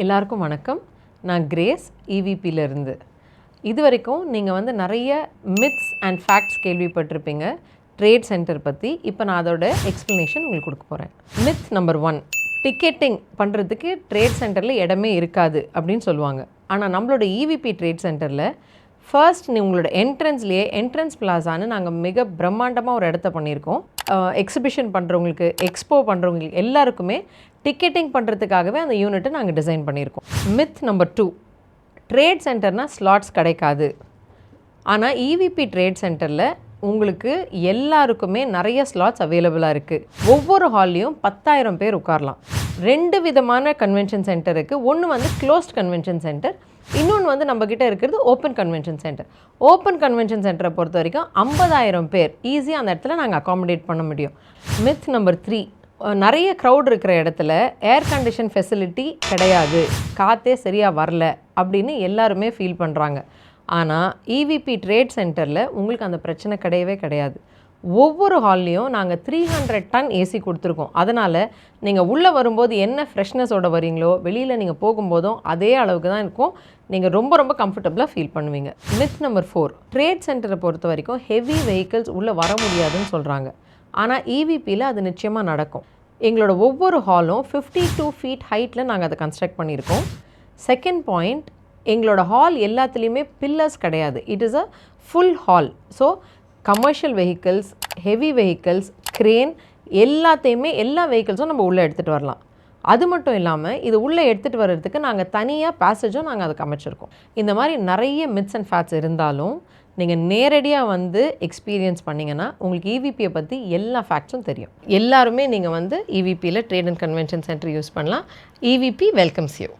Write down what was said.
எல்லாருக்கும் வணக்கம். நான் கிரேஸ் இவிபியிலிருந்து. இதுவரைக்கும் நீங்கள் வந்து நிறைய மித்ஸ் அண்ட் ஃபேக்ட்ஸ் கேள்விப்பட்டிருப்பீங்க ட்ரேட் சென்டர் பற்றி. இப்போ நான் அதோட எக்ஸ்ப்ளனேஷன் உங்களுக்கு கொடுக்க போகிறேன். மித் நம்பர் 1, டிக்கெட்டிங் பண்ணுறதுக்கு ட்ரேட் சென்டரில் இடமே இருக்காது அப்படின்னு சொல்லுவாங்க. ஆனால் நம்மளோட இவிபி ட்ரேட் சென்டரில் ஃபர்ஸ்ட் உங்களோட என்ட்ரன்ஸ் பிளாஸான்னு நாங்கள் மிக பிரம்மாண்டமாக ஒரு இடத்த பண்ணியிருக்கோம். எக்ஸிபிஷன் பண்ணுறவங்களுக்கு, எக்ஸ்போ பண்ணுறவங்களுக்கு எல்லாருக்குமே டிக்கெட்டிங் பண்ணுறதுக்காகவே அந்த யூனிட்டை நாங்கள் டிசைன் பண்ணியிருக்கோம். மித் நம்பர் 2, ட்ரேட் சென்டர்னால் ஸ்லாட்ஸ் கிடைக்காது. ஆனால் இவிபி ட்ரேட் சென்டரில் உங்களுக்கு எல்லாருக்குமே நிறைய ஸ்லாட்ஸ் அவைலபிளாக இருக்குது. ஒவ்வொரு ஹால்லையும் 10,000 பேர் உட்காரலாம். 2 விதமான கன்வென்ஷன் சென்டர் இருக்குது. ஒன்று வந்து க்ளோஸ்ட் கன்வென்ஷன் சென்டர், இன்னொன்று வந்து நம்மக்கிட்ட இருக்கிறது open convention centre. Open convention சென்டரை பொறுத்த வரைக்கும் 50,000 பேர் ஈஸியாக அந்த இடத்துல நாங்கள் அகாமடேட் பண்ண முடியும். மித் நம்பர் 3, நிறைய க்ரௌட் இருக்கிற இடத்துல ஏர் கண்டிஷன் ஃபெசிலிட்டி கிடையாது, காற்றே சரியாக வரல அப்படின்னு எல்லாருமே ஃபீல் பண்ணுறாங்க. ஆனால் இவிபி ட்ரேட் சென்டரில் உங்களுக்கு அந்த பிரச்சனை கிடையவே கிடையாது. ஒவ்வொரு ஹால்லையும் நாங்கள் 300 டன் ஏசி கொடுத்துருக்கோம். அதனால் நீங்கள் உள்ளே வரும்போது என்ன ஃப்ரெஷ்னஸோடு வரீங்களோ, வெளியில் நீங்கள் போகும்போதும் அதே அளவுக்கு தான் இருக்கும். நீங்கள் ரொம்ப ரொம்ப கம்ஃபர்டபுளாக ஃபீல் பண்ணுவீங்க. மித் நம்பர் 4, ட்ரேட் சென்டரை பொறுத்த வரைக்கும் ஹெவி வெஹிக்கிள்ஸ் உள்ளே வர முடியாதுன்னு சொல்கிறாங்க. ஆனால் இவிபியில் அது நிச்சயமாக நடக்கும். எங்களோட ஒவ்வொரு ஹாலும் 52 ஃபீட் ஹைட்டில் நாங்கள் அதை கன்ஸ்ட்ரக்ட் பண்ணியிருக்கோம். செகண்ட் பாயிண்ட், எங்களோட ஹால் எல்லாத்துலேயுமே பில்லர்ஸ் கிடையாது. It is a full hall. So commercial vehicles, heavy vehicles, crane எல்லாத்தையுமே எல்லா வெஹிக்கிள்ஸும் நம்ம உள்ளே எடுத்துகிட்டு வரலாம். அது மட்டும் இல்லாமல் இது உள்ளே எடுத்துகிட்டு வர்றதுக்கு நாங்கள் தனியாக பேசேஜும் நாங்கள் அதுக்கு அமைச்சிருக்கோம். இந்த மாதிரி நிறைய மித்ஸ் அண்ட் ஃபேக்ட்ஸ் இருந்தாலும் நீங்கள் நேரடியாக வந்து எக்ஸ்பீரியன்ஸ் பண்ணிங்கன்னா உங்களுக்கு இவிபியை பற்றி எல்லா ஃபேக்ட்ஸும் தெரியும். எல்லாருமே நீங்கள் வந்து இவிபியில் trade and convention centre use பண்ணலாம். EVP welcomes you.